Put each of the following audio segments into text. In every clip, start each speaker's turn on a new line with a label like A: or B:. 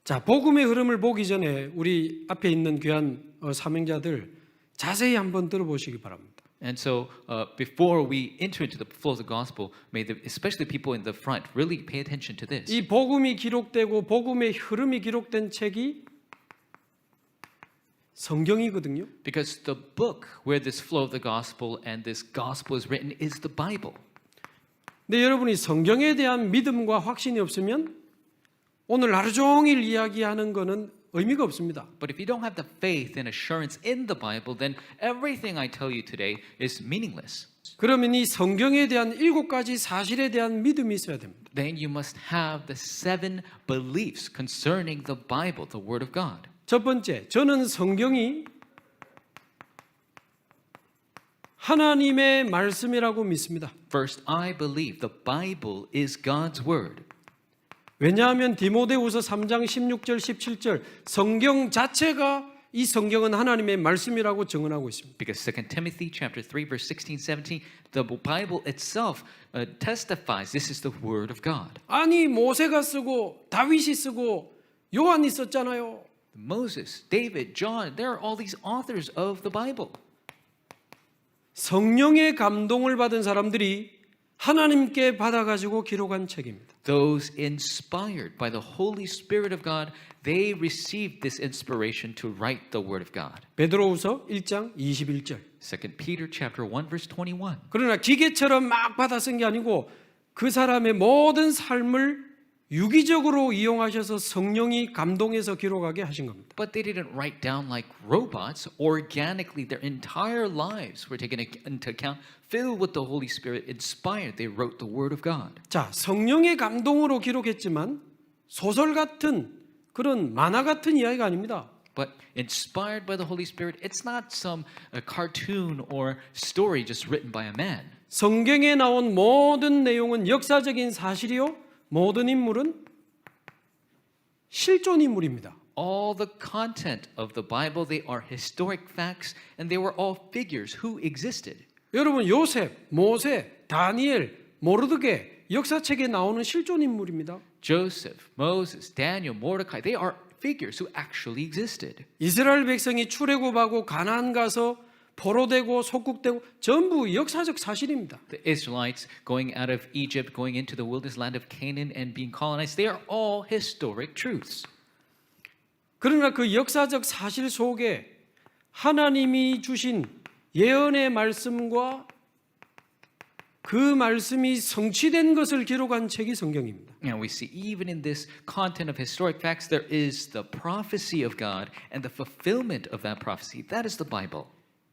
A: 자, 복음의 흐름을 보기 전에 우리 앞에 있는 귀한 사명자들 자세히 한번 들어보시기 바랍니다.
B: And so, before we enter into the flow of the gospel, especially the people in the front, really pay attention to this.
A: 이 복음이 기록되고 복음의 흐름이 기록된 책이 성경이거든요.
B: Because the book where this flow of the gospel and this gospel is written is the Bible.
A: 근데 여러분이 성경에 대한 믿음과 확신이 없으면 오늘 하루 종일 이야기하는 거는 의미가 없습니다.
B: But if you don't have the faith and assurance in the Bible, then everything I tell you today is meaningless.
A: 그러면 이 성경에 대한 7가지 사실에 대한 믿음이 있어야 됩니다.
B: Then you must have the 7 beliefs concerning the Bible, the Word of God.
A: 첫 번째, 저는 성경이 하나님의 말씀이라고 믿습니다.
B: First, I believe the Bible is God's Word.
A: 왜냐하면 디모데후서 3장 16절 17절 성경 자체가 이 성경은 하나님의 말씀이라고 증언하고 있습니다.
B: Because 2 Timothy chapter 3 verse 16, 17, the Bible itself testifies this is the Word of God.
A: 아니 모세가 쓰고 다윗이 쓰고 요한이 썼잖아요.
B: Moses, David, John, there are all these authors of the Bible.
A: 성령의 감동을 받은 사람들이 하나님께 받아가지고 기록한 책입니다.
B: Those inspired by the Holy Spirit of God, they received this inspiration to write the Word of God.
A: 베드로후서 1장 21절.
B: 2 Peter chapter 1 verse 21.
A: 그러나 기계처럼 막 받아 쓴 게 아니고 그 사람의 모든 삶을 유기적으로 이용하셔서 성령이 감동해서 기록하게 하신 겁니다.
B: But they didn't write down like robots. Organically, their entire lives were taken into account, filled with the Holy Spirit, inspired. They wrote the Word of God.
A: 자, 성령의 감동으로 기록했지만 소설 같은 그런 만화 같은 이야기가 아닙니다.
B: But inspired by the Holy Spirit, it's not some cartoon or story just written by a man.
A: 성경에 나온 모든 내용은 역사적인 사실이요. 모든 인물은 실존 인물입니다.
B: All the content of the Bible, they are historic facts, and they were all figures who existed.
A: 여러분 요셉, 모세, 다니엘, 모르드게 역사책에 나오는 실존 인물입니다.
B: Joseph, Moses, Daniel, Mordecai, they are figures who actually existed.
A: 이스라엘 백성이 출애굽하고 가나안 가서 포로되고 속국되고 전부 역사적 사실입니다.
B: The Israelites going out of Egypt, going into the wilderness land of Canaan and being colonized, they are all historic truths.
A: 그러나 그 역사적 사실 속에 하나님이 주신 예언의 말씀과 그 말씀이 성취된 것을 기록한 책이 성경입니다.
B: And we see even in this content of historic facts, there is the prophecy of God and the fulfillment of that prophecy. That is the Bible.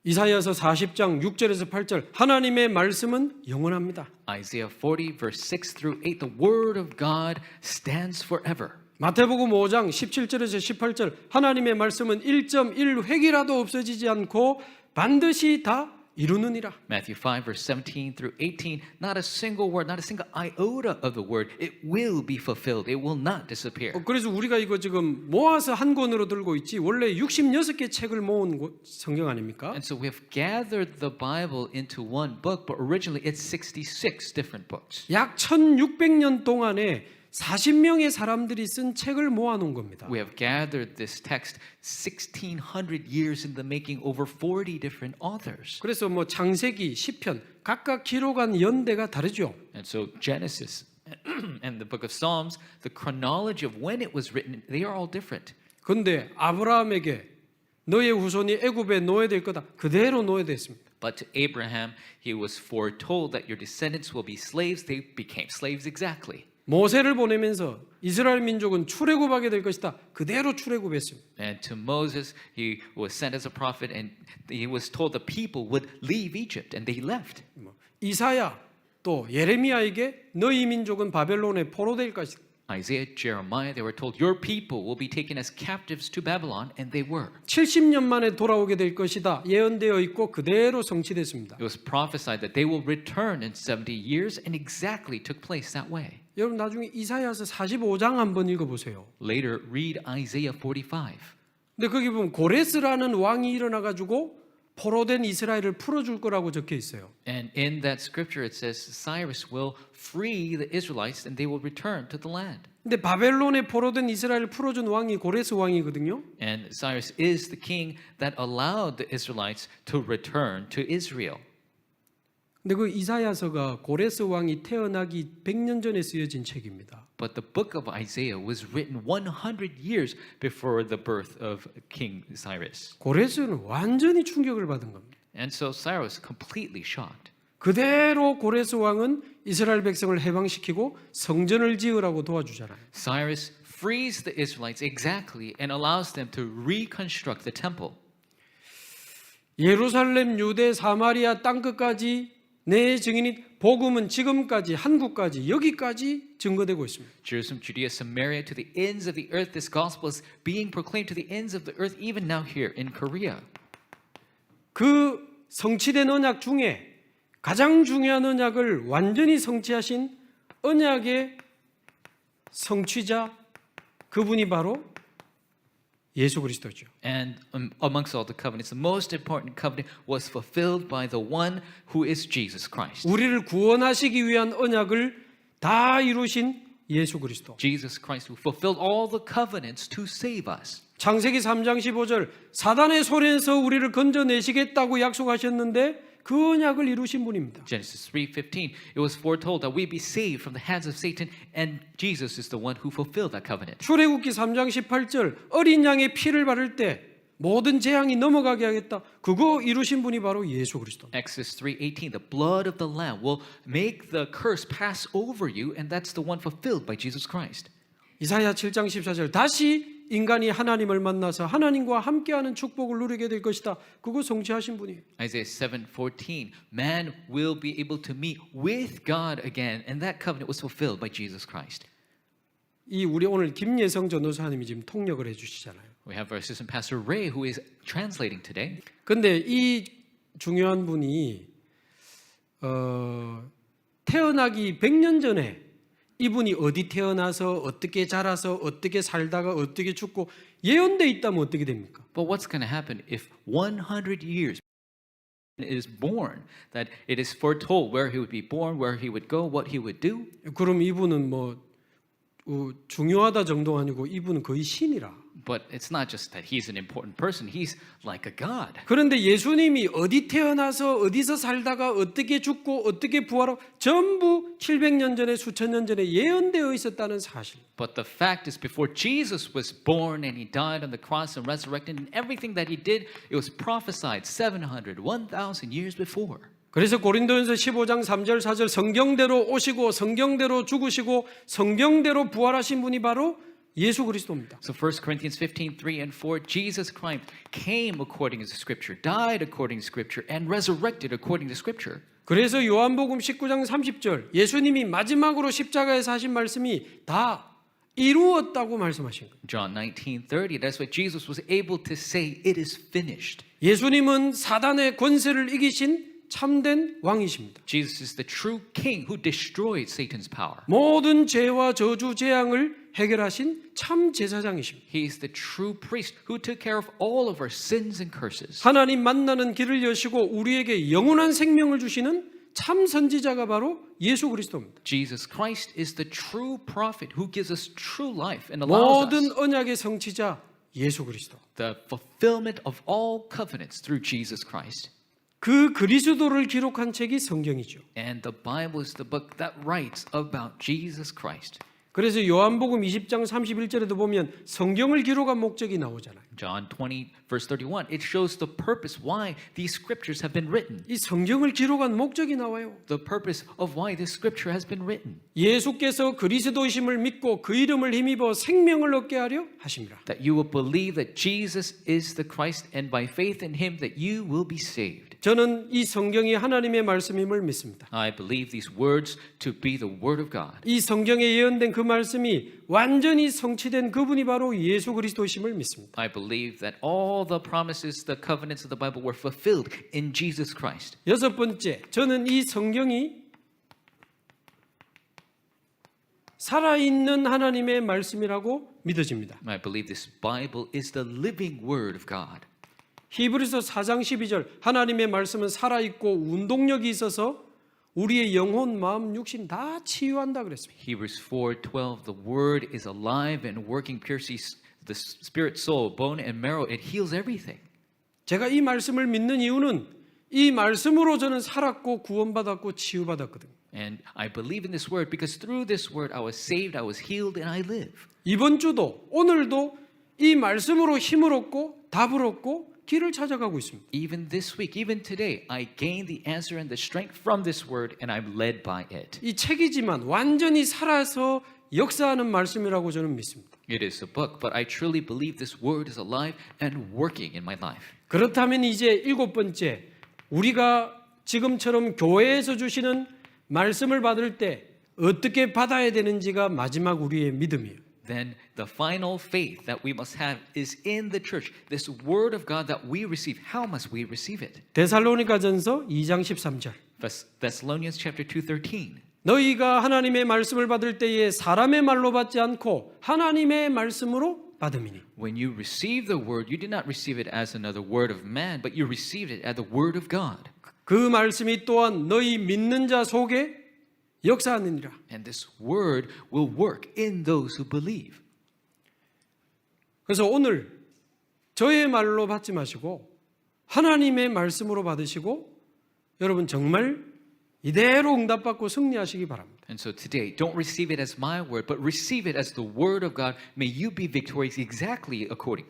A: 이사야서 40장 6절에서 8절 하나님의 말씀은 영원합니다.
B: Isaiah 40 verse 6 through 8, the word of God stands forever.
A: 마태복음 5장 17절에서 18절 하나님의 말씀은 1.1획이라도 없어지지 않고 반드시 다 이루느니라.
B: Matthew 5 verse 17 through 18, not a single word, not a single iota of the word, it will be fulfilled. It will not disappear.
A: 그래서 우리가 이거 지금 모아서 한 권으로 들고 있지 원래 66개 책을 모은 성경 아닙니까?
B: And so we have gathered the Bible into one book, but originally it's 66 different books.
A: 약 1600년 동안에 40명의 사람들이 쓴 책을 모아놓은 겁니다.
B: We have gathered this text 1600 years in the making, over 40 different authors.
A: 그래서 뭐 창세기, 시편 각각 기록한 연대가 다르죠.
B: And so Genesis and the book of Psalms, the chronology of when it was written, they are all different.
A: 그런데 아브라함에게 너의 후손이 애굽에 노예될 거다. 그대로 노예됐습니다.
B: But to Abraham, he was foretold that your descendants will be slaves. They became slaves exactly.
A: 모세를 보내면서 이스라엘 민족은 출애굽하게 될 것이다. 그대로 출애굽했습니다.
B: And to Moses, he was sent as a prophet, and he was told the people would leave Egypt, and they left.
A: 이사야 또 예레미야에게 너희 민족은 바벨론에 포로될 것이다.
B: Isaiah, Jeremiah, they were told your people will be taken as captives to Babylon, and they were.
A: 70년 만에 돌아오게 될 것이다. 예언되어 있고 그대로 성취됐습니다.
B: It was prophesied that they will return in 70 years, and exactly took place that way.
A: 여러분 나중에 이사야서 45장 한번 읽어보세요.
B: Later, read Isaiah 45.
A: 근데 거기 보면 고레스라는 왕이 일어나 가지고 포로된 이스라엘을 풀어줄 거라고 적혀 있어요.
B: And in that scripture it says Cyrus will free the Israelites and they will return to the land.
A: 근데 바벨론에 포로된 이스라엘을 풀어준 왕이 고레스 왕이거든요.
B: And Cyrus is the king that allowed the Israelites to return to Israel.
A: 근데 그 이사야서가 고레스 왕이 태어나기 100년 전에 쓰여진 책입니다.
B: But the book of Isaiah was written 100 years before the birth of King Cyrus.
A: 고레스는 완전히 충격을 받은 겁니다.
B: And so Cyrus completely shocked.
A: 그대로 고레스 왕은 이스라엘 백성을 해방시키고 성전을 지으라고 도와주잖아요.
B: Cyrus frees the Israelites exactly and allows them to reconstruct the temple.
A: 예루살렘, 유대, 사마리아 땅끝까지 내 증인이 복음은 지금까지 한국까지 여기까지 증거되고 있습니다.
B: Jerusalem, Judea, Samaria, to the ends of the earth, this gospel is being proclaimed to the ends of the earth, even now here in Korea.
A: 그 성취된 언약 중에 가장 중요한 언약을 완전히 성취하신 언약의 성취자 그분이 바로 예수 그리스도죠.
B: And amongst all the covenants, the most important covenant was fulfilled by the one who is Jesus Christ.
A: 우리를 구원하시기 위한 언약을 다 이루신 예수 그리스도.
B: Jesus Christ who fulfilled all the covenants to save us.
A: 창세기 3장 15절 사단의 손에서 우리를 건져내시겠다고 약속하셨는데 그 언약을 이루신 분입니다.
B: Genesis 3:15, it was foretold that we be saved from the hands of Satan, and Jesus is the one who fulfilled that covenant.
A: 출애굽기 3장 18절 어린 양의 피를 바를 때 모든 재앙이 넘어가게 하겠다. 그거 이루신 분이 바로 예수 그리스도.
B: Exodus 3:18, the blood of the lamb will make the curse pass over you, and that's the one fulfilled by Jesus Christ.
A: 이사야 7장 14절 다시 인간이 하나님을 만나서 하나님과 함께하는 축복을 누리게 될 것이다. 그거 성취하신 분이에요.
B: Isaiah 7:14, man will be able to meet with God again, and that covenant was fulfilled by Jesus Christ.
A: 이 우리 오늘 김예성 전도사님이 지금 통역을 해주시잖아요.
B: We have our assistant pastor Ray who is translating today.
A: 근데 이 중요한 분이 태어나기 100년 전에 이분이 어디 태어나서 어떻게 자라서 어떻게 살다가 어떻게 죽고 예언돼 있다면 어떻게 됩니까?
B: But what's going to happen if 100 years is born, that it is foretold where he would be born, where he would go, what he would do?
A: 그럼 이분은 뭐 중요하다 정도 아니고 이분은 거의 신이라.
B: But it's not just that he's an important person, he's like a god.
A: 그런데 예수님이 어디 태어나서 어디서 살다가 어떻게 죽고 어떻게 부활하고 전부 700년 전에 수천 년 전에 예언되어 있었다는 사실.
B: But the fact is, before Jesus was born and he died on the cross and resurrected, and everything that he did, it was prophesied 700, 1,000 years before.
A: 그래서 고린도전서 15장 3절 4절 성경대로 오시고 성경대로 죽으시고 성경대로 부활하신 분이 바로 예수 그리스도입니다.
B: So 1 Corinthians 15:3 and 4, Jesus Christ came according to Scripture, died according to Scripture, and resurrected according to Scripture.
A: 그래서 요한복음 19장 30절 예수님이 마지막으로 십자가에서 하신 말씀이 다 이루었다고 말씀하신 거예요.
B: John 19:30, that's what Jesus was able to say, it is finished.
A: 예수님은 사단의 권세를 이기신 참된 왕이십니다.
B: Jesus is the true king who destroyed Satan's power.
A: 모든 죄와 저주 재앙을 해결하신 참 제사장이십니다.
B: He is the true priest who took care of all of our sins and curses.
A: 하나님 만나는 길을 여시고 우리에게 영원한 생명을 주시는 참 선지자가 바로 예수 그리스도입니다.
B: Jesus Christ is the true prophet who gives us true life and allows
A: 모든
B: us
A: 언약의 성취자 예수 그리스도.
B: the fulfillment of all covenants through Jesus Christ.
A: 그 그리스도를 기록한 책이 성경이죠.
B: And the Bible is the book that writes about Jesus Christ.
A: 그래서 요한복음 20장 31절에도 보면 성경을 기록한 목적이 나오잖아요.
B: John 20 verse 31, it shows the purpose why these scriptures have been written.
A: 이 성경을 기록한 목적이 나와요.
B: The purpose of why this scripture has been written.
A: 예수께서 그리스도이심을 믿고 그 이름을 힘입어 생명을 얻게 하려 하심이라.
B: That you will believe that Jesus is the Christ, and by faith in him that you will be saved.
A: 저는 이 성경이 하나님의 말씀임을 믿습니다.
B: I believe these words to be the word of God.
A: 이 성경에 예언된 그 말씀이 완전히 성취된 그분이 바로 예수 그리스도이심을 믿습니다.
B: I believe that all the promises, the covenants of the Bible were fulfilled in Jesus Christ.
A: 여섯 번째, 저는 이 성경이 살아있는 하나님의 말씀이라고 믿어집니다.
B: I believe this Bible is the living word of God.
A: 히브리서 4장 12절 하나님의 말씀은 살아있고 운동력이 있어서 우리의 영혼, 마음, 육신 다 치유한다 그랬습니다.
B: Hebrews 4:12, the word is alive and working, piercing the spirit, soul, bone and marrow. It heals everything.
A: 제가 이 말씀을 믿는 이유는 이 말씀으로 저는 살았고 구원받았고 치유받았거든요.
B: And I believe in this word because through this word I was saved, I was healed, and I live.
A: 이번 주도 오늘도 이 말씀으로 힘을 얻고 답을 얻고 길을 찾아가고 있습니다.
B: Even this week, even today, I gained the answer and the strength from this word, and I'm led by it.
A: 이 책이지만 완전히 살아서 역사하는 말씀이라고 저는 믿습니다.
B: It is a book, but I truly believe this word is alive and working in my life.
A: 그렇다면 이제 일곱 번째, 우리가 지금처럼 교회에서 주시는 말씀을 받을 때 어떻게 받아야 되는지가 마지막 우리의 믿음이에요.
B: Then the final faith that we must have is in the church. This word of God that we receive, how must we receive it?
A: 데살로니가전서 2장 13절.
B: Thessalonians chapter 2:13.
A: 너희가 하나님의 말씀을 받을 때에 사람의 말로 받지 않고 하나님의 말씀으로 받음이니.
B: When you receive the word, you did not receive it as another word of man, but you received it as the word of God.
A: 그 말씀이 또한 너희 믿는 자 속에 역사하느니라.
B: And this word will work in those who believe.
A: 그래서 오늘 저의 말로 받지 마시고 하나님의 말씀으로 받으시고 여러분 정말 이대로 응답받고 승리하시기 바랍니다.
B: And so today, don't receive it as my word, but receive it as the word of God. May you be victorious exactly according